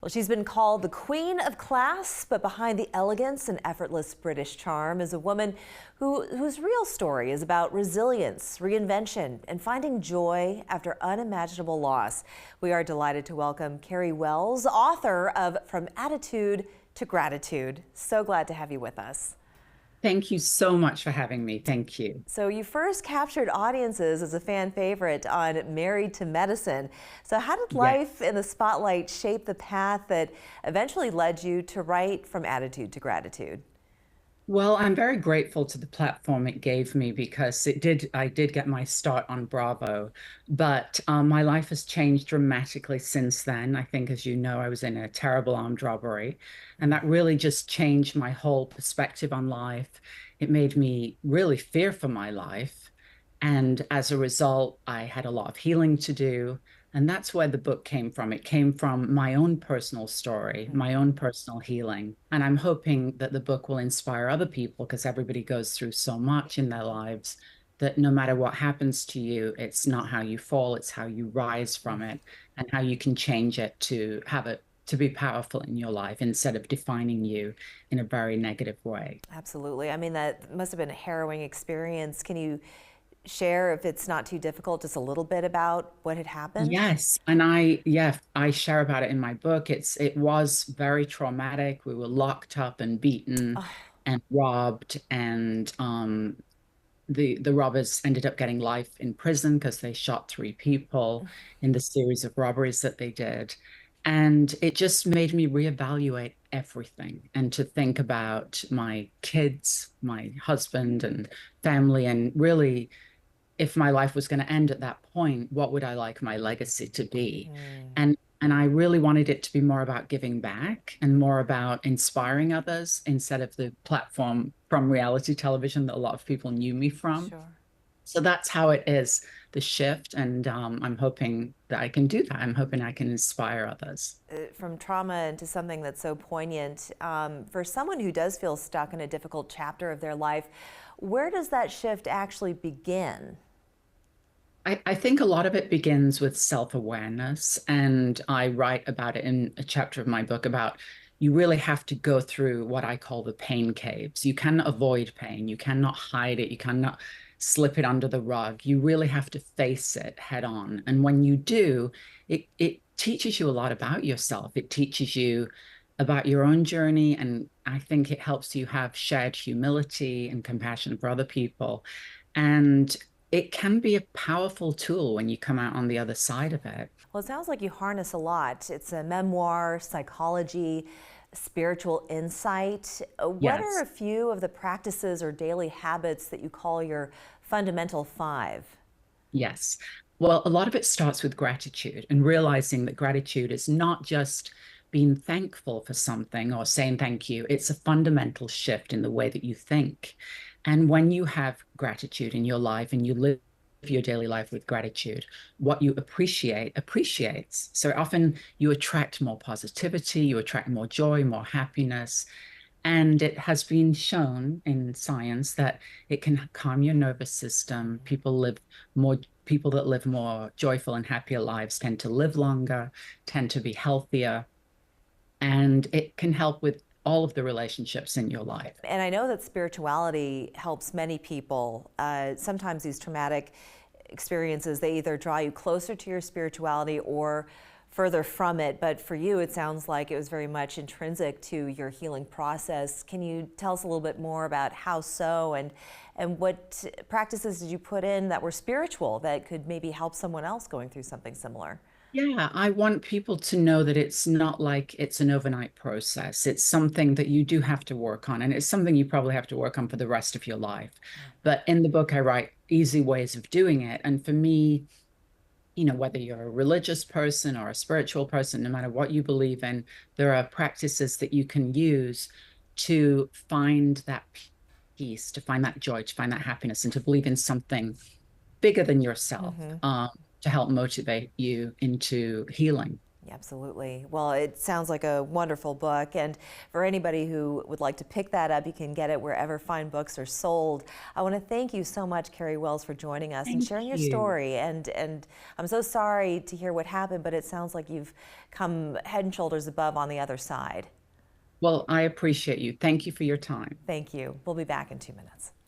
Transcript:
Well, she's been called the queen of class, but behind the elegance and effortless British charm is a woman whose real story is about resilience, reinvention, and finding joy after unimaginable loss. We are delighted to welcome Kari Wells, author of From Attitude to Gratitude. So glad to have you with us. Thank you so much for having me. Thank you. So you first captured audiences as a fan favorite on Married to Medicine. So how did life in the spotlight shape the path that eventually led you to write From Attitude to Gratitude? Well, I'm very grateful to the platform it gave me because I did get my start on Bravo, but my life has changed dramatically since then. I think, as you know, I was in a terrible armed robbery, and that really just changed my whole perspective on life. It made me really fear for my life. And as a result, I had a lot of healing to do. And that's where the book came from. It came from my own personal story, my own personal healing. And I'm hoping that the book will inspire other people because everybody goes through so much in their lives that no matter what happens to you, it's not how you fall, it's how you rise from it and how you can change it to have it to be powerful in your life instead of defining you in a very negative way. Absolutely. I mean, that must have been a harrowing experience. Can you share, if it's not too difficult, just a little bit about what had happened? Yes, and I share about it in my book. It was very traumatic. We were locked up and beaten Oh, and robbed, and the robbers ended up getting life in prison because they shot three people in the series of robberies that they did. And it just made me reevaluate everything and to think about my kids, my husband and family, and really if my life was going to end at that point, what would I like my legacy to be? And I really wanted it to be more about giving back and more about inspiring others instead of the platform from reality television that a lot of people knew me from. sure. So that's how it is, the shift. And I'm hoping that I can do that. I'm hoping I can inspire others. From trauma into something that's so poignant, for someone who does feel stuck in a difficult chapter of their life, where does that shift actually begin? I think a lot of it begins with self-awareness, and I write about it in a chapter of my book about you really have to go through what I call the pain caves. You cannot avoid pain. You cannot hide it. You cannot slip it under the rug. You really have to face it head on. And when you do, it teaches you a lot about yourself. It teaches you about your own journey, and I think it helps you have shared humility and compassion for other people. And it can be a powerful tool when you come out on the other side of it. Well, it sounds like you harness a lot. It's a memoir, psychology, spiritual insight. What are Yes. a few of the practices or daily habits that you call your fundamental five? Yes. Well, a lot of it starts with gratitude and realizing that gratitude is not just being thankful for something or saying thank you. It's a fundamental shift in the way that you think. And when you have gratitude in your life and you live your daily life with gratitude, what you appreciate appreciates. So often you attract more positivity, you attract more joy, more happiness. And it has been shown in science that it can calm your nervous system. People that live more joyful and happier lives tend to live longer, tend to be healthier, and it can help with all of the relationships in your life. And I know that spirituality helps many people. Sometimes these traumatic experiences, they either draw you closer to your spirituality or further from it. But for you, it sounds like it was very much intrinsic to your healing process. Can you tell us a little bit more about how so, and what practices did you put in that were spiritual that could maybe help someone else going through something similar? Yeah, I want people to know that it's not like it's an overnight process. It's something that you do have to work on, and it's something you probably have to work on for the rest of your life. But in the book, I write easy ways of doing it. And for me, whether you're a religious person or a spiritual person, no matter what you believe in, there are practices that you can use to find that peace, to find that joy, to find that happiness, and to believe in something bigger than yourself, to help motivate you into healing. Absolutely. Well, it sounds like a wonderful book. And for anybody who would like to pick that up, you can get it wherever fine books are sold. I want to thank you so much, Kari Wells, for joining us and Thank sharing your you. story. And I'm so sorry to hear what happened, but it sounds like you've come head and shoulders above on the other side. Well, I appreciate you. Thank you for your time. Thank you. We'll be back in 2 minutes.